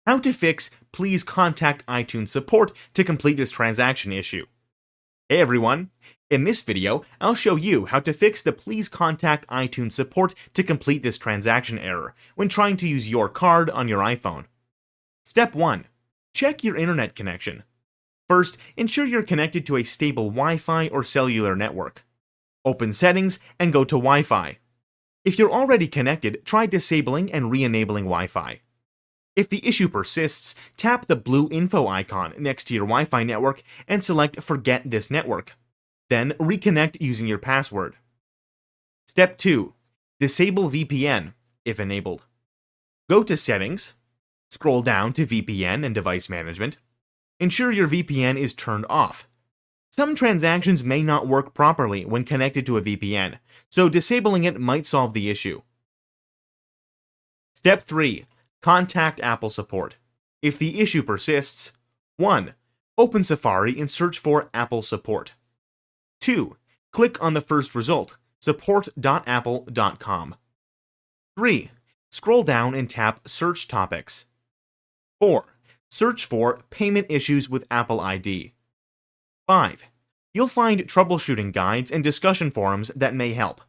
How to fix please contact iTunes support to complete this transaction issue. Hey everyone! In this video, I'll show you how to fix the please contact iTunes support to complete this transaction error when trying to use your card on your iPhone. Step 1. Check your internet connection. First, ensure you're connected to a stable Wi-Fi or cellular network. Open Settings and go to Wi-Fi. If you're already connected, try disabling and re-enabling Wi-Fi. If the issue persists, tap the blue info icon next to your Wi-Fi network and select Forget this network. Then reconnect using your password. Step 2. Disable VPN, if enabled. Go to Settings, scroll down to VPN and Device Management. Ensure your VPN is turned off. Some transactions may not work properly when connected to a VPN, so disabling it might solve the issue. Step 3. Contact Apple support. If the issue persists, 1. Open Safari and search for Apple support. 2. Click on the first result, support.apple.com. 3. Scroll down and tap Search Topics. 4. Search for Payment Issues with Apple ID. 5. You'll find troubleshooting guides and discussion forums that may help.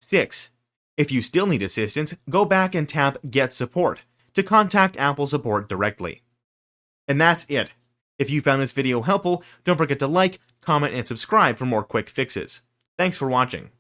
6. If you still need assistance, go back and tap Get Support to contact Apple support directly. And that's it. If you found this video helpful, don't forget to like, comment, and subscribe for more quick fixes. Thanks for watching.